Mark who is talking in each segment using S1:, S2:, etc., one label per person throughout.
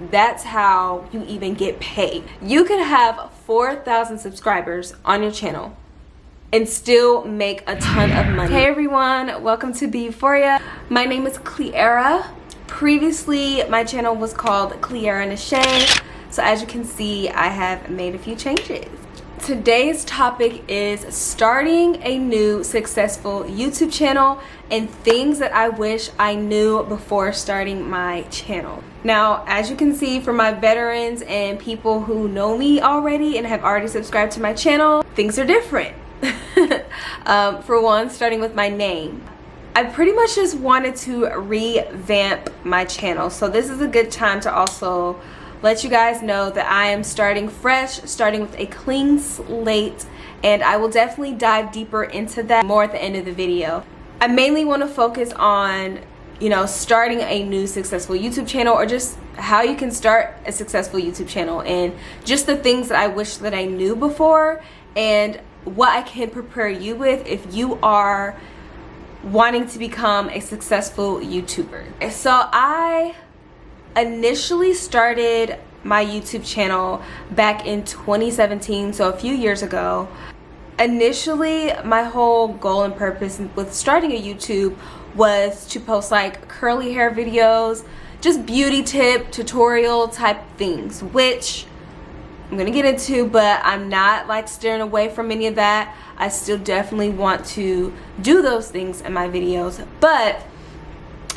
S1: that's how you even get paid. You can have 4,000 subscribers on your channel and still make a ton of money. Hey everyone, welcome to Be Euphoria. My name is Cleara. Previously, my channel was called Cleara Nashay. So as you can see, I have made a few changes. Today's topic is starting a new successful YouTube channel and things that I wish I knew before starting my channel. Now, as you can see from my veterans and people who know me already and have already subscribed to my channel, things are different. For one, starting with my name. I pretty much just wanted to revamp my channel. So this is a good time to also let you guys know that I am starting fresh, starting with a clean slate, and I will definitely dive deeper into that more at the end of the video. I mainly want to focus on, starting a new successful YouTube channel, or just how you can start a successful YouTube channel, and just the things that I wish that I knew before, and what I can prepare you with if you are wanting to become a successful YouTuber. So I initially started my YouTube channel back in 2017, so a few years ago. Initially, my whole goal and purpose with starting a YouTube was to post like curly hair videos, just beauty tip, tutorial type things, which I'm gonna get into, but I'm not like steering away from any of that. I still definitely want to do those things in my videos, but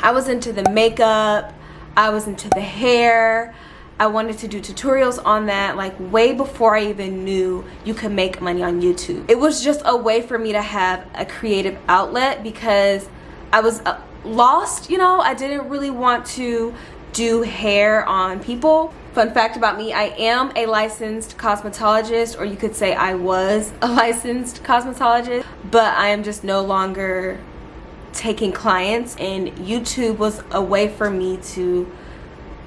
S1: I was into the makeup, I was into the hair. I wanted to do tutorials on that like way before I even knew you could make money on YouTube. It was just a way for me to have a creative outlet because I was lost, I didn't really want to do hair on people. Fun fact about me, I am a licensed cosmetologist, or you could say I was a licensed cosmetologist, but I am just no longer taking clients, and YouTube was a way for me to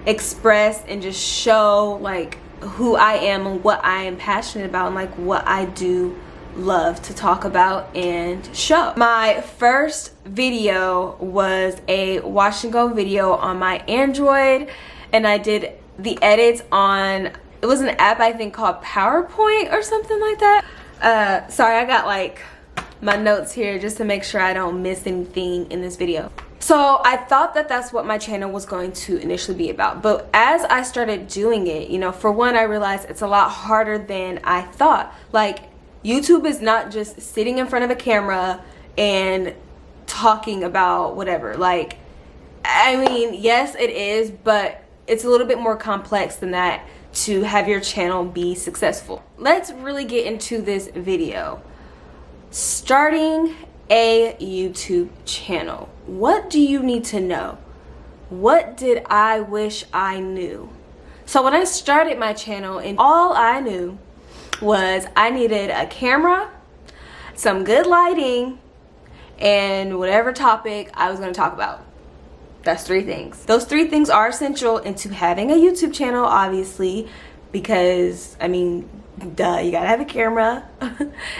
S1: express and just show like who I am and what I am passionate about and like what I do love to talk about and show. My first video was a wash and go video on my Android, and I did the edits on, it was an app I think called PowerPoint or something like that. Sorry, I got like my notes here just to make sure I don't miss anything in this video. So I thought that that's what my channel was going to initially be about, but as I started doing it, for one, I realized it's a lot harder than I thought. Like, YouTube is not just sitting in front of a camera and talking about whatever. Like, I mean, yes it is, but it's a little bit more complex than that to have your channel be successful. Let's really get into this video. Starting a YouTube channel. What do you need to know? What did I wish I knew? So when I started my channel, and all I knew was I needed a camera, some good lighting, and whatever topic I was going to talk about. That's 3 things. Those 3 things are essential into having a YouTube channel, obviously, because, I mean, duh, you gotta have a camera,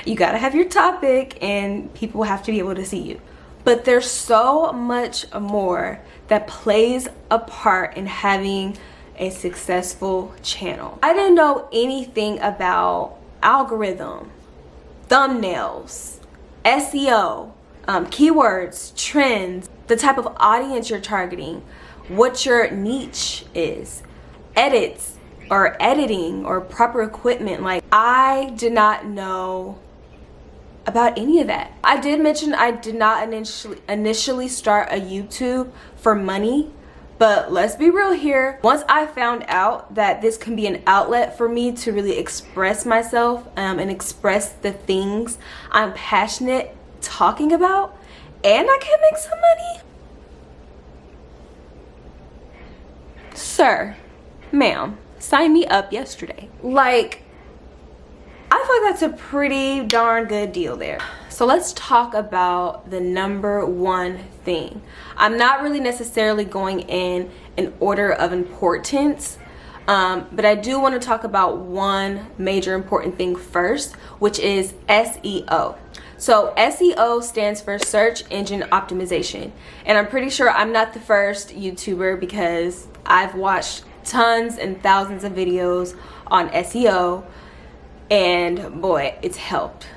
S1: you gotta have your topic, and people have to be able to see you. But there's so much more that plays a part in having a successful channel. I didn't know anything about algorithm, thumbnails, SEO, keywords, trends, the type of audience you're targeting, what your niche is, edits, or editing, or proper equipment. Like, I did not know about any of that. I did mention I did not initially start a YouTube for money, but let's be real here. Once I found out that this can be an outlet for me to really express myself and express the things I'm passionate talking about, and I can make some money, sir, ma'am, sign me up yesterday. Like, I feel like that's a pretty darn good deal there. So let's talk about the number one thing. I'm not really necessarily going in an order of importance, but I do want to talk about one major important thing first, which is SEO. So SEO stands for search engine optimization, and I'm pretty sure I'm not the first YouTuber, because I've watched tons and thousands of videos on SEO, and boy, it's helped.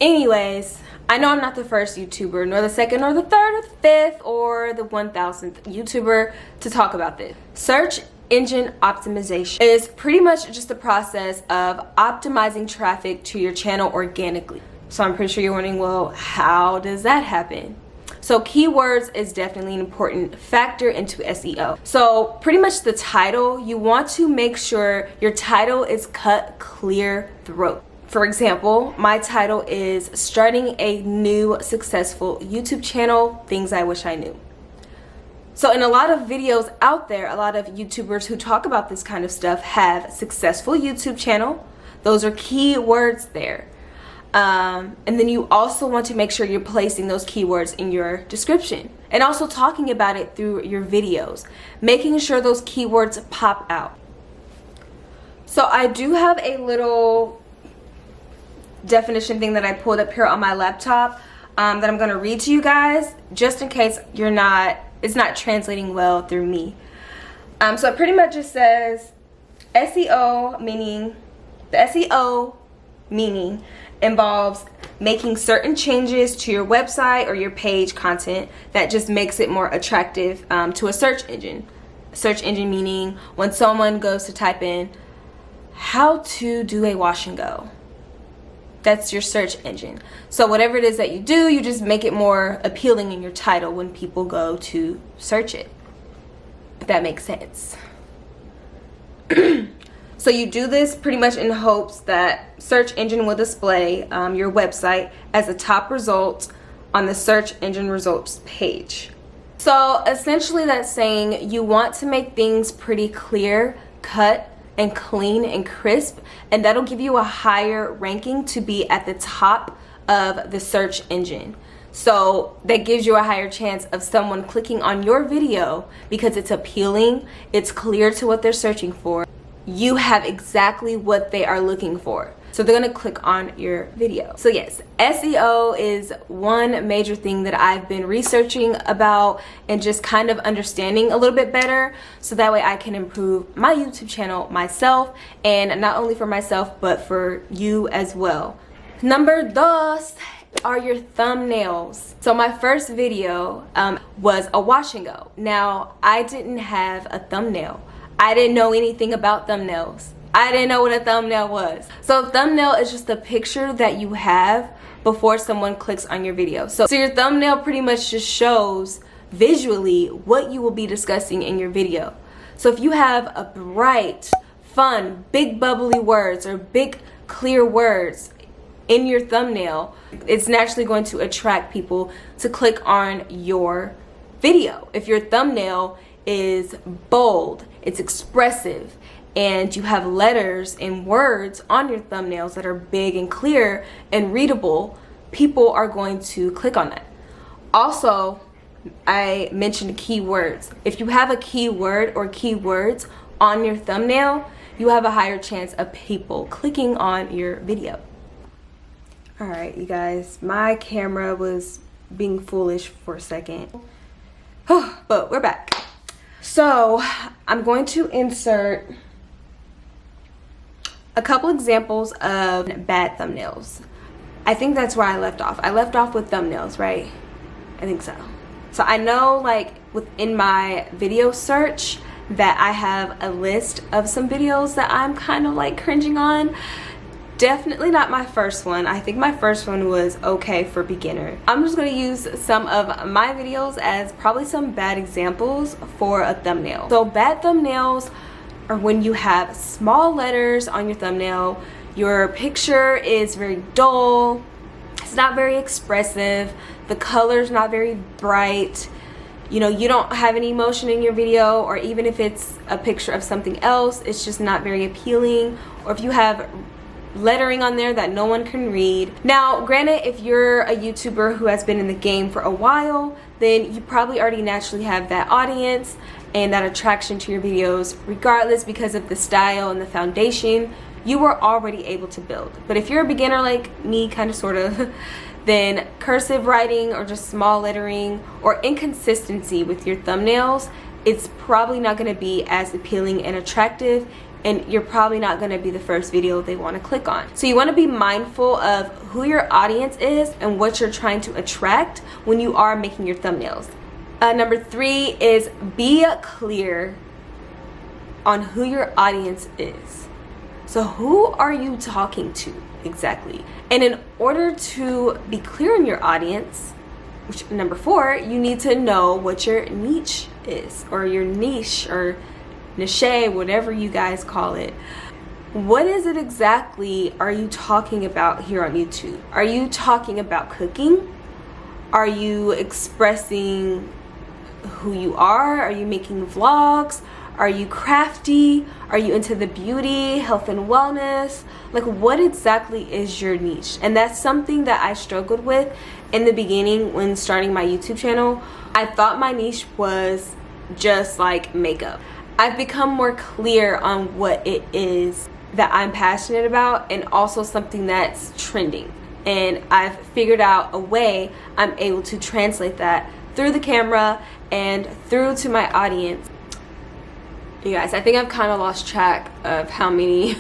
S1: Anyways, I know I'm not the first YouTuber, nor the second, or the third, or the fifth, or the 1000th YouTuber to talk about this. Search engine optimization is pretty much just the process of optimizing traffic to your channel organically. So I'm pretty sure you're wondering, well, how does that happen? So keywords is definitely an important factor into SEO. So pretty much the title, you want to make sure your title is cut clear throat. For example, my title is starting a new successful YouTube channel, things I wish I knew. So in a lot of videos out there, a lot of YouTubers who talk about this kind of stuff have successful YouTube channel. Those are keywords there. And then you also want to make sure you're placing those keywords in your description and also talking about it through your videos, making sure those keywords pop out. So I do have a little definition thing that I pulled up here on my laptop that I'm going to read to you guys just in case it's not translating well through me. So it pretty much just says SEO meaning, the SEO meaning involves making certain changes to your website or your page content that just makes it more attractive to a search engine. Search engine meaning when someone goes to type in how to do a wash and go. That's your search engine. So whatever it is that you do, you just make it more appealing in your title when people go to search it. If that makes sense. So you do this pretty much in hopes that search engine will display your website as a top result on the search engine results page. So essentially that's saying you want to make things pretty clear, cut, and clean and crisp, and that'll give you a higher ranking to be at the top of the search engine. So that gives you a higher chance of someone clicking on your video because it's appealing, it's clear to what they're searching for. You have exactly what they are looking for. So they're gonna click on your video. So yes, SEO is one major thing that I've been researching about and just kind of understanding a little bit better so that way I can improve my YouTube channel myself, and not only for myself but for you as well. Number dos are your thumbnails. So my first video was a wash and go. Now I didn't have a thumbnail. I didn't know anything about thumbnails. I didn't know what a thumbnail was. So a thumbnail is just a picture that you have before someone clicks on your video. So your thumbnail pretty much just shows visually what you will be discussing in your video. So if you have a bright, fun, big bubbly words or big clear words in your thumbnail, it's naturally going to attract people to click on your video. If your thumbnail is bold, it's expressive, and you have letters and words on your thumbnails that are big and clear and readable, people are going to click on that. Also, I mentioned keywords. If you have a keyword or keywords on your thumbnail, you have a higher chance of people clicking on your video. All right, you guys, my camera was being foolish for a second, but we're back. So I'm going to insert a couple examples of bad thumbnails. I think that's where I left off. I left off with thumbnails, right? I think so. So I know, like, within my video search that I have a list of some videos that I'm kind of like cringing on. Definitely not my first one. I think my first one was okay for beginner. I'm just going to use some of my videos as probably some bad examples for a thumbnail. So bad thumbnails are when you have small letters on your thumbnail, your picture is very dull, it's not very expressive, the color's not very bright, you know, you don't have any emotion in your video, or even if it's a picture of something else, it's just not very appealing, or if you have lettering on there that no one can read. Now granted, if you're a YouTuber who has been in the game for a while, then you probably already naturally have that audience and that attraction to your videos regardless, because of the style and the foundation you were already able to build. But if you're a beginner like me, kind of sort of, then cursive writing or just small lettering or inconsistency with your thumbnails it's probably not going to be as appealing and attractive, and you're probably not going to be the first video they want to click on. So you want to be mindful of who your audience is and what you're trying to attract when you are making your thumbnails. Number 3 is be clear on who your audience is. So who are you talking to exactly? And in order to be clear on your audience, which number 4, you need to know what your niche is, or your niche, or niche, whatever you guys call it. What is it exactly are you talking about here on YouTube? Are you talking about cooking? Are you expressing who you are? Are you making vlogs? Are you crafty? Are you into the beauty, health and wellness? Like, what exactly is your niche? And that's something that I struggled with in the beginning when starting my YouTube channel. I thought my niche was just like makeup. I've become more clear on what it is that I'm passionate about, and also something that's trending. And I've figured out a way I'm able to translate that through the camera and through to my audience. You guys, I think I've kind of lost track of how many.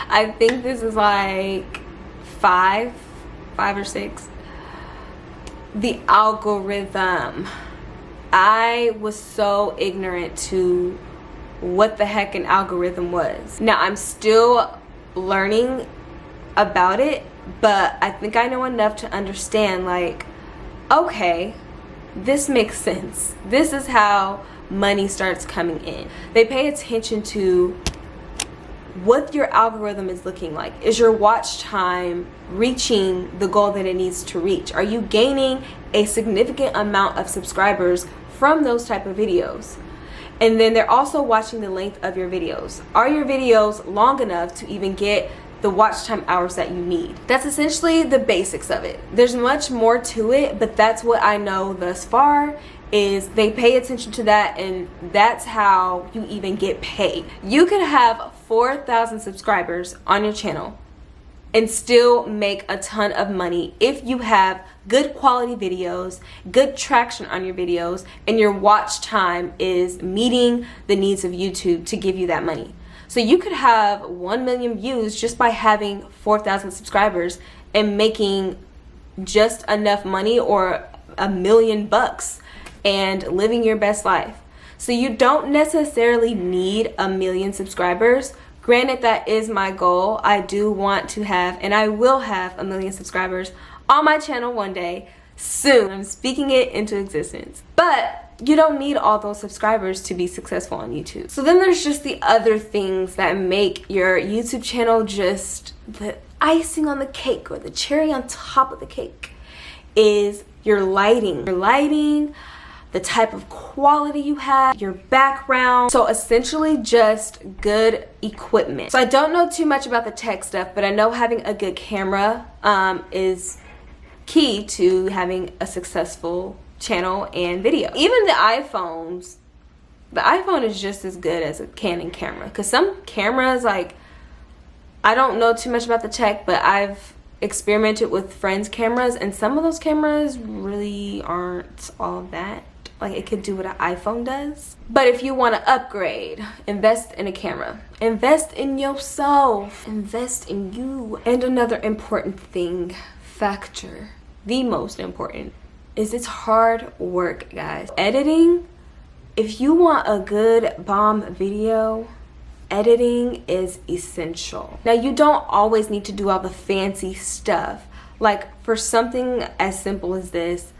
S1: I think this is like 5 or 6. The algorithm. I was so ignorant to what the heck an algorithm was. Now I'm still learning about it, but I think I know enough to understand, like, okay, this makes sense. This is how money starts coming in. They pay attention to what your algorithm is looking like. Is your watch time reaching the goal that it needs to reach? Are you gaining a significant amount of subscribers from those type of videos? And then they're also watching the length of your videos. Are your videos long enough to even get the watch time hours that you need? That's essentially the basics of it. There's much more to it, but that's what I know thus far, is they pay attention to that, and that's how you even get paid. You could have 4,000 subscribers on your channel and still make a ton of money if you have good quality videos, good traction on your videos, and your watch time is meeting the needs of YouTube to give you that money. So you could have 1 million views just by having 4,000 subscribers and making just enough money, or $1 million, and living your best life. So you don't necessarily need 1 million subscribers. Granted, that is my goal. I do want to have, and I will have, 1 million subscribers on my channel one day, soon. I'm speaking it into existence. But you don't need all those subscribers to be successful on YouTube. So then there's just the other things that make your YouTube channel just the icing on the cake, or the cherry on top of the cake, is your lighting. Your lighting, the type of quality you have, your background. So essentially just good equipment. So I don't know too much about the tech stuff, but I know having a good camera is key to having a successful channel and video. Even the iPhone is just as good as a Canon camera, because some cameras, like, I don't know too much about the tech, but I've experimented with friends' cameras, and some of those cameras really aren't all that. Like, it could do what an iPhone does. But if you want to upgrade, invest in a camera. Invest in yourself. Invest in you. And another important factor, the most important, is it's hard work, guys. Editing, if you want a good bomb video, editing is essential. Now, you don't always need to do all the fancy stuff. Like, for something as simple as this,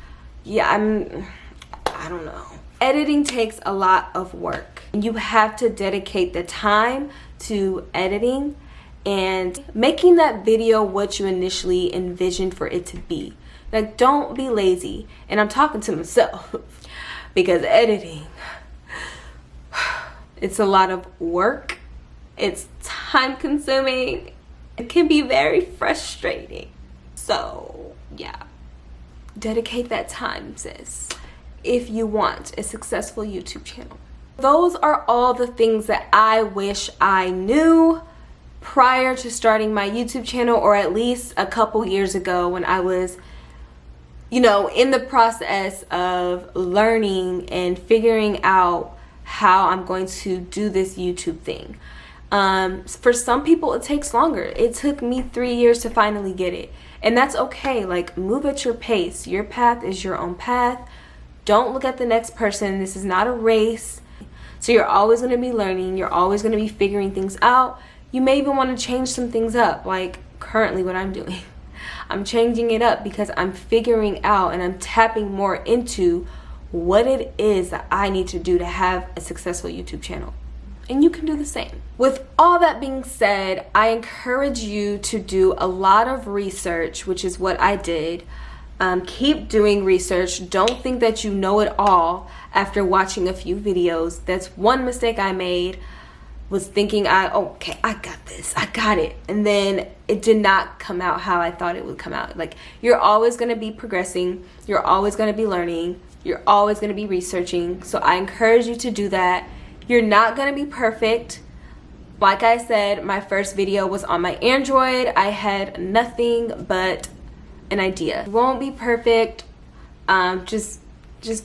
S1: I don't know. Editing takes a lot of work. You have to dedicate the time to editing and making that video what you initially envisioned for it to be. Like, don't be lazy. And I'm talking to myself, because editing, it's a lot of work. It's time consuming. It can be very frustrating. So yeah, dedicate that time, sis, if you want a successful YouTube channel. Those are all the things that I wish I knew prior to starting my YouTube channel, or at least a couple years ago when I was you know, in the process of learning and figuring out how I'm going to do this YouTube thing. For some people it takes longer. It took me 3 years to finally get it, and that's okay. Like, move at your pace. Your path is your own path. Don't look at the next person. This is not a race. So you're always going to be learning. You're always going to be figuring things out. You may even want to change some things up, like currently what I'm doing. I'm changing it up because I'm figuring out and I'm tapping more into what it is that I need to do to have a successful YouTube channel. And you can do the same. With all that being said, I encourage you to do a lot of research, which is what I did. Keep doing research. Don't think that you know it all after watching a few videos. That's one mistake I made, was thinking okay, I got this, I got it. And then it did not come out how I thought it would come out. Like, you're always gonna be progressing. You're always gonna be learning. You're always gonna be researching. So I encourage you to do that. You're not gonna be perfect. Like I said, my first video was on my Android. I had nothing but an idea. It won't be perfect. Just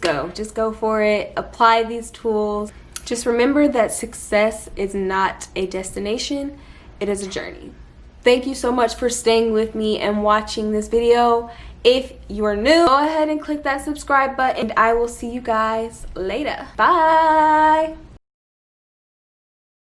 S1: go for it. Apply these tools. Just remember that success is not a destination, it is a journey. Thank you so much for staying with me and watching this video. If you're new, go ahead and click that subscribe button, and I will see you guys later. Bye.